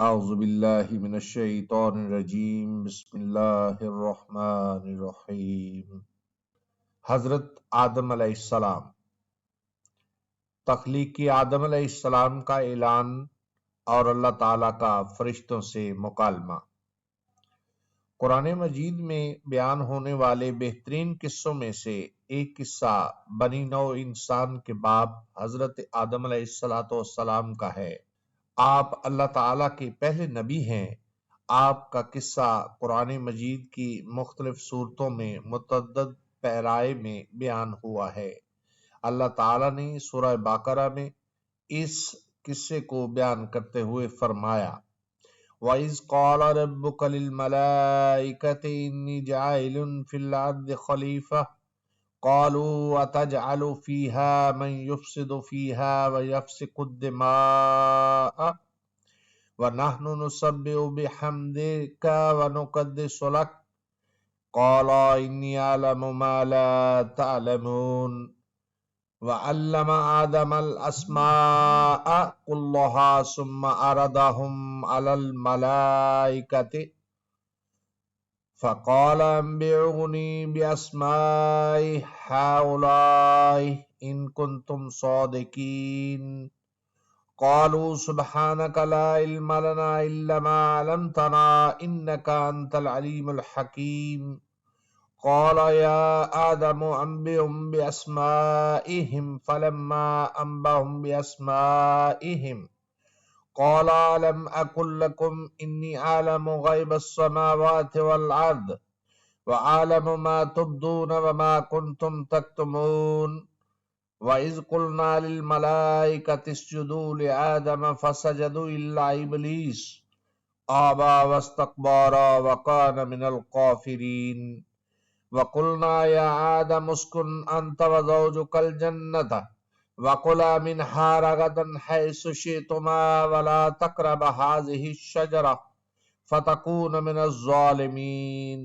اعوذ باللہ من الشیطان الرجیم بسم اللہ الرحمن الرحیم۔ حضرت آدم علیہ السلام، تخلیقی آدم علیہ السلام کا اعلان اور اللہ تعالیٰ کا فرشتوں سے مکالمہ۔ قرآن مجید میں بیان ہونے والے بہترین قصوں میں سے ایک قصہ بنی نوع انسان کے باپ حضرت آدم علیہ السلام کا ہے۔ آپ اللہ تعالیٰ کے پہلے نبی ہیں۔ آپ کا قصہ قرآن مجید کی مختلف صورتوں میں متعدد پیرائے میں بیان ہوا ہے۔ اللہ تعالیٰ نے سورہ بقرہ میں اس قصے کو بیان کرتے ہوئے فرمایا، وَإِذْ قَالَ رَبُّكَ لِلْمَلَائِكَةِ إِنِّي جَاعِلٌ فِي الْأَرْضِ خَلِيفَةً قَالُوا أَتَجْعَلُ فِيهَا مَن يُفْسِدُ فِيهَا وَيَسْفِكُ الدِّمَاءَ وَنَحْنُ نُسَبِّحُ بِحَمْدِكَ وَنُقَدِّسُ لَكَ قَالَ إِنِّي أَعْلَمُ مَا لَا تَعْلَمُونَ وَعَلَّمَ آدَمَ الْأَسْمَاءَ كُلَّهَا ثُمَّ عَرَضَهُمْ عَلَى الْمَلَائِكَةِ فَقَالَ أَنبِئُونِي بِأَسْمَاءِ هَؤُلَاءِ إِن كُنتُمْ صَادِقِينَ قَالُوا سُبْحَانَكَ لَا عِلْمَ لَنَا إِلَّا مَا عَلَّمْتَنَا إِنَّكَ أَنْتَ الْعَلِيمُ الْحَكِيمُ قَالَ يَا آدَمُ أَنبِئْهُم بِأَسْمَائِهِمْ فَلَمَّا أَنبَأَهُم بِأَسْمَائِهِمْ قال ألم أقل لكم إني أعلم غيب السماوات والأرض وأعلم ما تبدون وما كنتم تكتمون وإذ قلنا للملائكة اسجدوا لآدم فسجدوا إلا إبليس أبى واستكبر وكان من الكافرين وقلنا يا آدم اسكن أنت وزوجك الجنة وَكُلَا مِنْهَا رَغَدًا حَيْثُ شِئْتُمَا وَلَا تَقْرَبَا هَٰذِهِ الشَّجَرَةَ فَتَكُونَا مِنَ الظَّالِمِينَ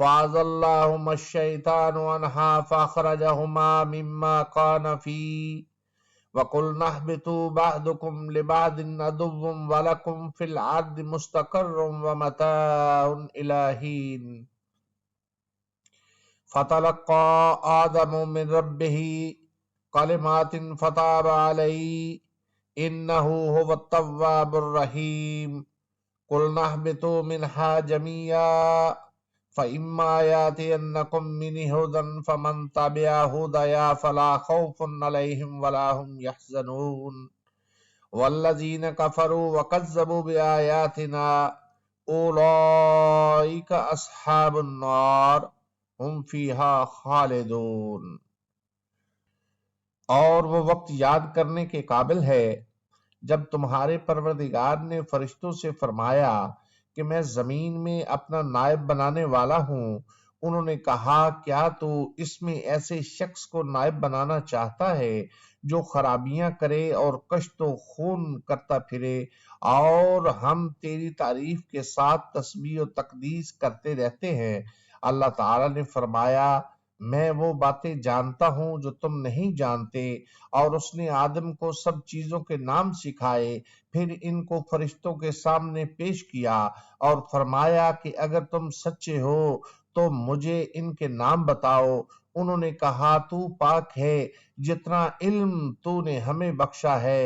فَأَزَلَّهُمَا الشَّيْطَانُ عَنْهَا فَأَخْرَجَهُمَا مِمَّا كَانَا فِيهِ وَقُلْنَا اهْبِطُوا بَعْضُكُمْ لِبَعْضٍ عَدُوٌّ وَلَكُمْ فِي الْأَرْضِ مُسْتَقَرٌّ وَمَتَاعٌ إِلَىٰ حِينٍ فَتَلَقَّىٰ آدَمُ مِن رَّبِّهِ کلمات فتاب علیہ انہ هو التواب الرحیم قلنا اهبطوا منها جميعا فإما يأتينكم مني هدى فمن تبع هدايا فلا خوف عليهم ولا هم يحزنون والذين كفروا وكذبوا بآياتنا أولئك أصحاب النار هم فيها خالدون۔ اور وہ وقت یاد کرنے کے قابل ہے جب تمہارے پروردگار نے فرشتوں سے فرمایا کہ میں زمین میں اپنا نائب بنانے والا ہوں۔ انہوں نے کہا کیا تو اس میں ایسے شخص کو نائب بنانا چاہتا ہے جو خرابیاں کرے اور کشت و خون کرتا پھرے، اور ہم تیری تعریف کے ساتھ تسبیح و تقدیس کرتے رہتے ہیں۔ اللہ تعالیٰ نے فرمایا میں وہ باتیں جانتا ہوں جو تم نہیں جانتے، اور اس نے آدم کو سب چیزوں کے نام سکھائے، پھر ان کو فرشتوں کے سامنے پیش کیا اور فرمایا کہ اگر تم سچے ہو تو مجھے ان کے نام بتاؤ۔ انہوں نے کہا تو پاک ہے، جتنا علم تو نے ہمیں بخشا ہے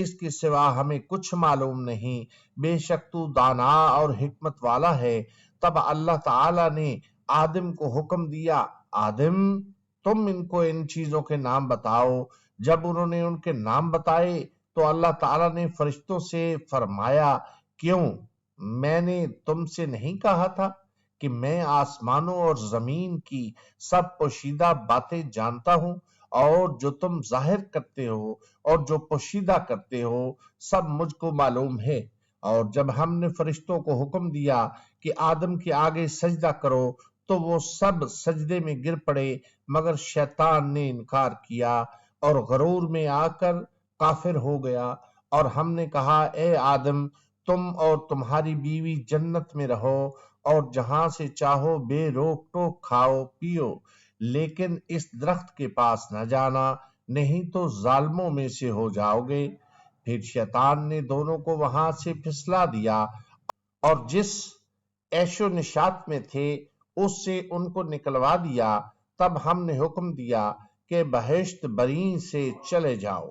اس کے سوا ہمیں کچھ معلوم نہیں، بے شک تو دانا اور حکمت والا ہے۔ تب اللہ تعالیٰ نے آدم کو حکم دیا آدم تم ان کو ان چیزوں کے نام بتاؤ۔ جب انہوں نے ان کے نام بتائے تو اللہ تعالیٰ نے فرشتوں سے فرمایا کیوں میں نے تم سے نہیں کہا تھا کہ میں آسمانوں اور زمین کی سب پوشیدہ باتیں جانتا ہوں، اور جو تم ظاہر کرتے ہو اور جو پوشیدہ کرتے ہو سب مجھ کو معلوم ہے۔ اور جب ہم نے فرشتوں کو حکم دیا کہ آدم کے آگے سجدہ کرو تو وہ سب سجدے میں گر پڑے، مگر شیطان نے انکار کیا اور غرور میں آ کر کافر ہو گیا۔ اور ہم نے کہا اے آدم تم اور تمہاری بیوی جنت میں رہو اور جہاں سے چاہو بے روک ٹوک کھاؤ پیو، لیکن اس درخت کے پاس نہ جانا، نہیں تو ظالموں میں سے ہو جاؤ گے۔ پھر شیطان نے دونوں کو وہاں سے پھسلا دیا اور جس عیش و نشاط میں تھے اس سے ان کو نکلوا دیا۔ تب ہم نے حکم دیا کہ بہشت برین سے چلے جاؤ،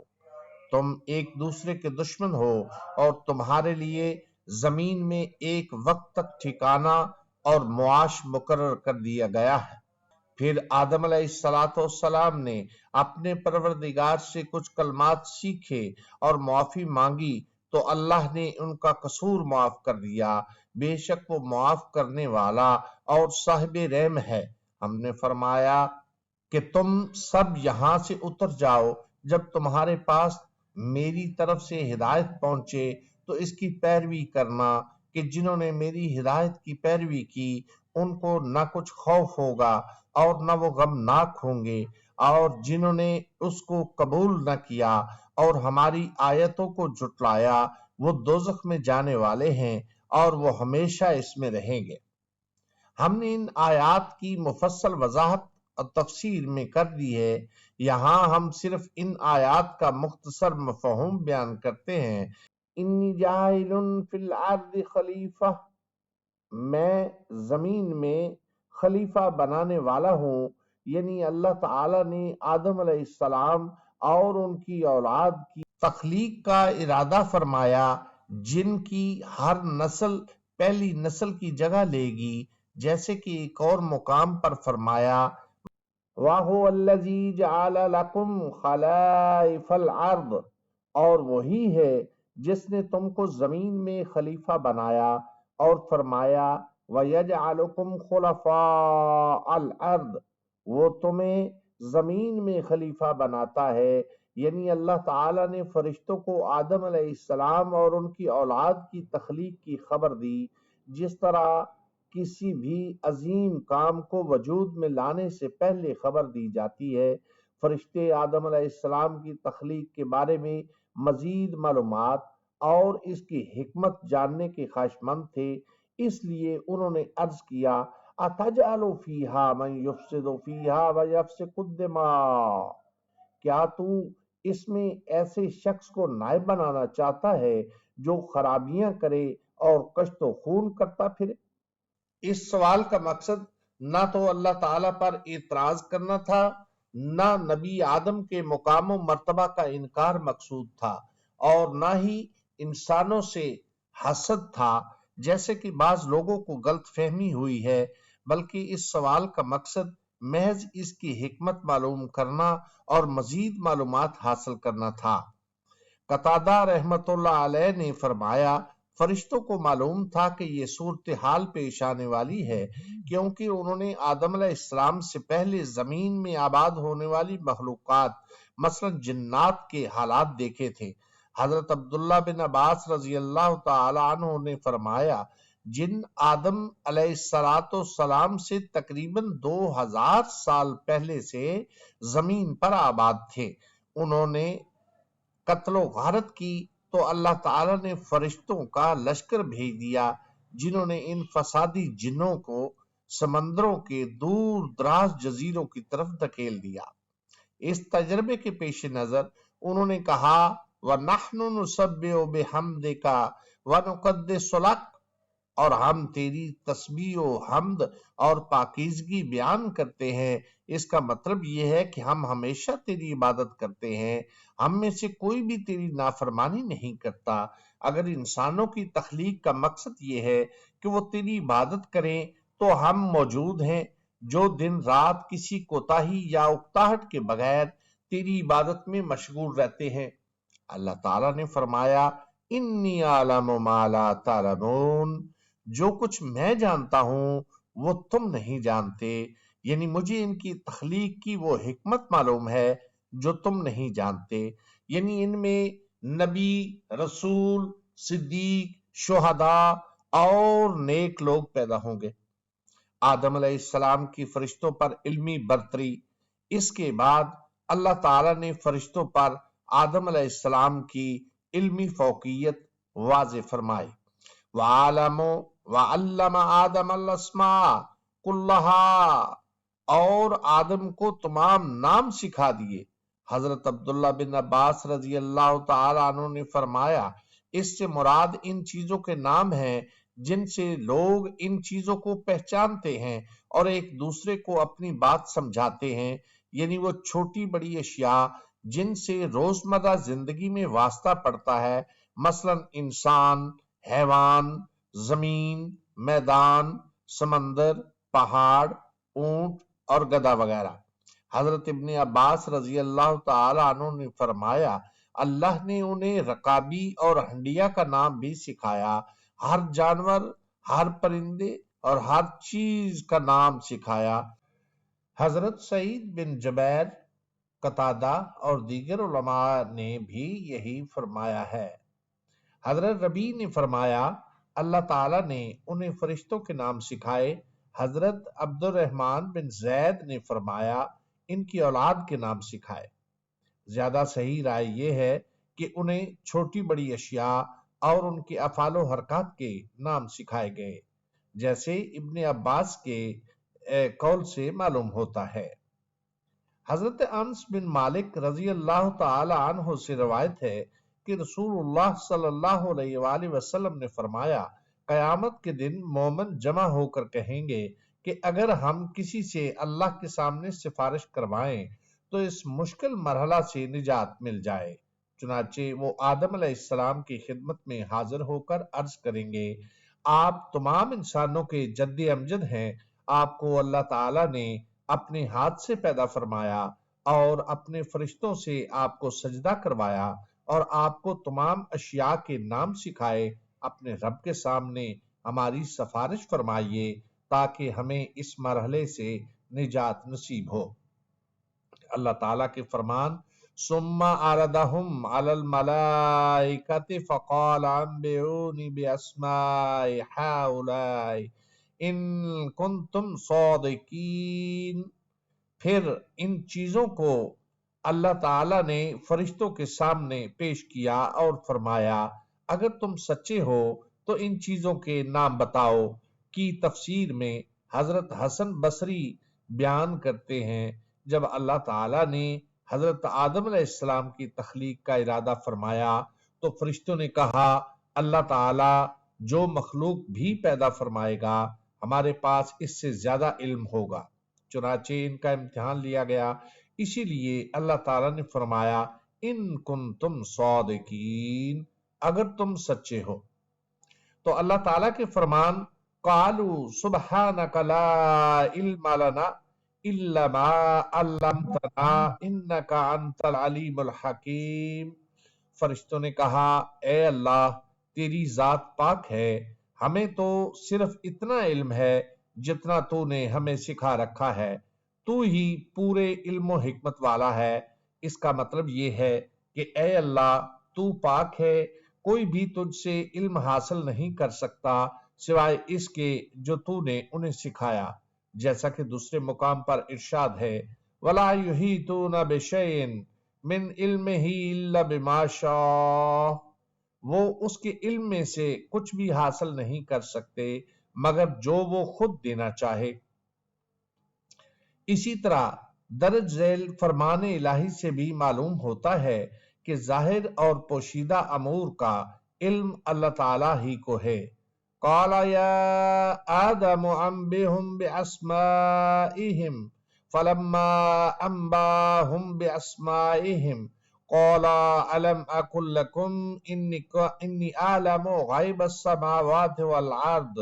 تم ایک دوسرے کے دشمن ہو اور تمہارے لیے زمین میں ایک وقت تک ٹھکانہ اور معاش مقرر کر دیا گیا ہے۔ پھر آدم علیہ السلام نے اپنے پروردگار سے کچھ کلمات سیکھے اور معافی مانگی تو اللہ نے ان کا قصور معاف کر دیا، بے شک وہ معاف کرنے والا اور صاحب رحم ہے۔ ہم نے فرمایا کہ تم سب یہاں سے اتر جاؤ، جب تمہارے پاس میری طرف سے ہدایت پہنچے تو اس کی پیروی کرنا کہ جنہوں نے میری ہدایت کی پیروی کی ان کو نہ کچھ خوف ہوگا اور نہ وہ غمناک ہوں گے، اور جنہوں نے اس کو قبول نہ کیا اور ہماری آیتوں کو جھٹلایا وہ دوزخ میں جانے والے ہیں اور وہ ہمیشہ اس میں رہیں گے۔ ہم نے ان آیات کی مفصل وضاحت اور تفسیر میں کر دی ہے، یہاں ہم صرف ان آیات کا مختصر مفہوم بیان کرتے ہیں۔ انی جاعل فی الارض خلیفہ، میں زمین میں خلیفہ بنانے والا ہوں، یعنی اللہ تعالی نے آدم علیہ السلام اور ان کی اولاد کی تخلیق کا ارادہ فرمایا، جن کی ہر نسل پہلی نسل کی جگہ لے گی، جیسے کہ ایک اور مقام پر فرمایا وَهُوَ الَّذِي جَعَلَ لَكُمْ خَلَائِفَ الْأَرْضِ، اور وہی ہے جس نے تم کو زمین میں خلیفہ بنایا، اور فرمایا وَيَجْعَلُكُمْ خُلَفَاءَ الْأَرْضِ، وہ تمہیں زمین میں خلیفہ بناتا ہے، یعنی اللہ تعالیٰ نے فرشتوں کو آدم علیہ السلام اور ان کی اولاد کی تخلیق کی خبر دی، جس طرح کسی بھی عظیم کام کو وجود میں لانے سے پہلے خبر دی جاتی ہے۔ فرشتے آدم علیہ السلام کی تخلیق کے بارے میں مزید معلومات اور اس کی حکمت جاننے کے خواہشمند تھے، اس لیے انہوں نے عرض کیا اَتَجْعَلُ فِيهَا مَن يُفْسِدُ فِيهَا وَيَسْفِكُ الدِّمَاءَ، کیا تو اس میں ایسے شخص کو نائب بنانا چاہتا ہے جو خرابیاں کرے اور کشت و خون کرتا پھرے؟ اس سوال کا مقصد نہ تو اللہ تعالیٰ پر اعتراض کرنا تھا، نہ نبی آدم کے مقام و مرتبہ کا انکار مقصود تھا، اور نہ ہی انسانوں سے حسد تھا جیسے کہ بعض لوگوں کو غلط فہمی ہوئی ہے، بلکہ اس سوال کا مقصد محض اس کی حکمت معلوم کرنا اور مزید معلومات حاصل کرنا تھا۔ قتادہ رحمت اللہ علیہ نے فرمایا فرشتوں کو معلوم تھا کہ یہ صورتحال پیش آنے والی ہے، کیونکہ انہوں نے آدم علیہ السلام سے پہلے زمین میں آباد ہونے والی مخلوقات مثلا جنات کے حالات دیکھے تھے۔ حضرت عبداللہ بن عباس رضی اللہ تعالی عنہ نے فرمایا جن آدم علیہ السلام سے تقریباً 2000 سال پہلے سے زمین پر آباد تھے، انہوں نے قتل و غارت کی تو اللہ تعالیٰ نے فرشتوں کا لشکر بھیج دیا جنہوں نے ان فسادی جنوں کو سمندروں کے دور دراز جزیروں کی طرف دھکیل دیا۔ اس تجربے کے پیش نظر انہوں نے کہا وَنَحْنُ نُسَبِّحُ بِحَمْدِكَ وَنُقَدِّسُ لَكَ، اور ہم تیری تسبیح و حمد اور پاکیزگی بیان کرتے ہیں۔ اس کا مطلب یہ ہے کہ ہم ہمیشہ تیری عبادت کرتے ہیں، ہم میں سے کوئی بھی تیری نافرمانی نہیں کرتا۔ اگر انسانوں کی تخلیق کا مقصد یہ ہے کہ وہ تیری عبادت کریں تو ہم موجود ہیں جو دن رات کسی کوتاہی یا اکتاہٹ کے بغیر تیری عبادت میں مشغول رہتے ہیں۔ اللہ تعالیٰ نے فرمایا انی اعلم ما لا تعلمون، جو کچھ میں جانتا ہوں وہ تم نہیں جانتے، یعنی مجھے ان کی تخلیق کی وہ حکمت معلوم ہے جو تم نہیں جانتے، یعنی ان میں نبی، رسول، صدیق، شہداء اور نیک لوگ پیدا ہوں گے۔ آدم علیہ السلام کی فرشتوں پر علمی برتری، اس کے بعد اللہ تعالیٰ نے فرشتوں پر آدم علیہ السلام کی علمی فوقیت واضح فرمائی۔ وَعَلَّمَ آدَمَ الْأَسْمَاءَ كُلَّهَا، اور آدم کو تمام نام سکھا دیے۔ حضرت عبداللہ بن عباس رضی اللہ تعالی عنہ نے فرمایا اس سے مراد ان چیزوں کے نام ہیں جن سے لوگ ان چیزوں کو پہچانتے ہیں اور ایک دوسرے کو اپنی بات سمجھاتے ہیں، یعنی وہ چھوٹی بڑی اشیاء جن سے روزمرہ زندگی میں واسطہ پڑتا ہے، مثلا انسان، حیوان، زمین، میدان، سمندر، پہاڑ، اونٹ اور گدھا وغیرہ۔ حضرت ابن عباس رضی اللہ تعالی عنہ نے فرمایا اللہ نے انہیں رکابی اور ہنڈیا کا نام بھی سکھایا، ہر جانور، ہر پرندے اور ہر چیز کا نام سکھایا۔ حضرت سعید بن جبیر، قتادہ اور دیگر علماء نے بھی یہی فرمایا ہے۔ حضرت ربیع نے فرمایا اللہ تعالیٰ نے انہیں فرشتوں کے نام سکھائے۔ حضرت عبد الرحمن بن زید نے فرمایا ان کی اولاد کے نام سکھائے۔ زیادہ صحیح رائے یہ ہے کہ انہیں چھوٹی بڑی اشیاء اور ان کے افعال و حرکات کے نام سکھائے گئے، جیسے ابن عباس کے قول سے معلوم ہوتا ہے۔ حضرت انس بن مالک رضی اللہ تعالی عنہ سے روایت ہے کہ رسول اللہ صلی اللہ علیہ وآلہ وسلم نے فرمایا قیامت کے دن مومن جمع ہو کر کہیں گے کہ اگر ہم کسی سے اللہ کے سامنے سفارش کروائیں تو اس مشکل مرحلہ سے نجات مل جائے۔ چنانچہ وہ آدم علیہ السلام کی خدمت میں حاضر ہو کر عرض کریں گے آپ تمام انسانوں کے جد امجد ہیں، آپ کو اللہ تعالیٰ نے اپنے ہاتھ سے پیدا فرمایا اور اپنے فرشتوں سے آپ کو سجدہ کروایا اور آپ کو تمام اشیاء کے نام سکھائے، اپنے رب کے سامنے ہماری سفارش فرمائیے تاکہ ہمیں اس مرحلے سے نجات نصیب ہو۔ اللہ تعالیٰ کے فرمان ثم عرضهم على الملائکۃ فقال انبئونی باسماء ہؤلاء ان کنتم صادقین، پھر ان چیزوں کو اللہ تعالیٰ نے فرشتوں کے سامنے پیش کیا اور فرمایا اگر تم سچے ہو تو ان چیزوں کے نام بتاؤ۔ کی تفسیر میں حضرت حسن بصری بیان کرتے ہیں جب اللہ تعالیٰ نے حضرت آدم علیہ السلام کی تخلیق کا ارادہ فرمایا تو فرشتوں نے کہا اللہ تعالیٰ جو مخلوق بھی پیدا فرمائے گا ہمارے پاس اس سے زیادہ علم ہوگا، چنانچہ ان کا امتحان لیا گیا، اسی لیے اللہ تعالیٰ نے فرمایا ان کنتم صادقین، اگر تم سچے ہو۔ تو اللہ تعالیٰ کے فرمان قالوا سبحانک لا علم لنا الا ما علمتنا انک انت العلیم الحکیم، فرشتوں نے کہا اے اللہ تیری ذات پاک ہے، ہمیں تو صرف اتنا علم ہے جتنا تو نے ہمیں سکھا رکھا ہے، تو ہی پورے علم و حکمت والا ہے۔ اس کا مطلب یہ ہے کہ اے اللہ تو پاک ہے، کوئی بھی تجھ سے علم حاصل نہیں کر سکتا سوائے اس کے جو تو نے انہیں سکھایا، جیسا کہ دوسرے مقام پر ارشاد ہے وَلَا يُحِيطُونَ بِشَيْءٍ مِّنْ عِلْمِهِ إِلَّا بِمَا شَاءَ، وہ اس کے علم میں سے کچھ بھی حاصل نہیں کر سکتے مگر جو وہ خود دینا چاہے۔ اسی طرح درج ذیل فرمان الہی سے بھی معلوم ہوتا ہے کہ ظاہر اور پوشیدہ امور کا علم اللہ تعالیٰ ہی کو ہے۔ قال یا آدم انبئہم باسمائہم فلما انباہم باسمائہم قال الم اقل لکم انی اعلم غیب السماوات والارض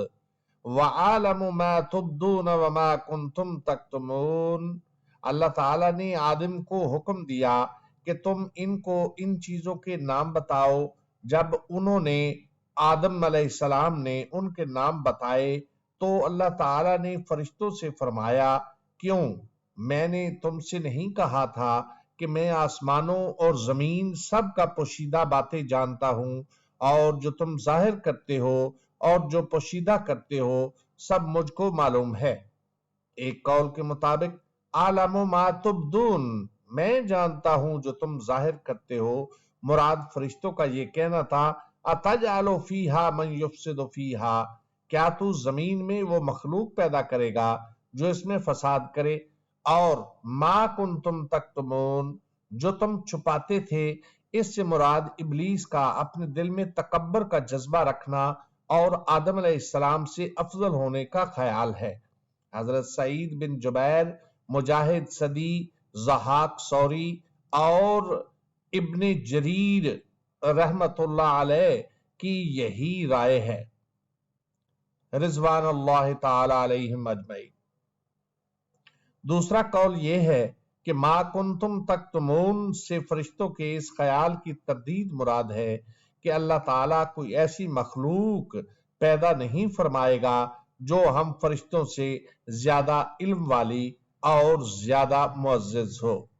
وَعَالَمُ مَا تُبْدُونَ وَمَا كُنْتُمْ تَكْتُمُونَ، اللہ تعالیٰ نے آدم کو حکم دیا کہ تم ان کو ان چیزوں کے نام بتاؤ۔ جب انہوں نے آدم علیہ السلام نے ان کے نام بتائے تو اللہ تعالیٰ نے فرشتوں سے فرمایا کیوں میں نے تم سے نہیں کہا تھا کہ میں آسمانوں اور زمین سب کا پوشیدہ باتیں جانتا ہوں، اور جو تم ظاہر کرتے ہو اور جو پوشیدہ کرتے ہو سب مجھ کو معلوم ہے۔ ایک قول کے مطابق عالم ما تبدون، میں جانتا ہوں جو تم ظاہر کرتے ہو، مراد فرشتوں کا یہ کہنا تھا اتجعل فیہا من یفسد فیہا، کیا تو زمین میں وہ مخلوق پیدا کرے گا جو اس میں فساد کرے، اور ما کنتم تکتمون، جو تم چھپاتے تھے اس سے مراد ابلیس کا اپنے دل میں تکبر کا جذبہ رکھنا اور آدم علیہ السلام سے افضل ہونے کا خیال ہے۔ حضرت سعید بن جبیر، مجاہد صدی، ضحاک ثوری اور ابن جریر رحمت اللہ علیہ کی یہی رائے ہے، رضوان اللہ تعالی علیہم اجمعین۔ دوسرا قول یہ ہے کہ ما کنتم تکتمون سے فرشتوں کے اس خیال کی تردید مراد ہے کہ اللہ تعالیٰ کوئی ایسی مخلوق پیدا نہیں فرمائے گا جو ہم فرشتوں سے زیادہ علم والی اور زیادہ معزز ہو۔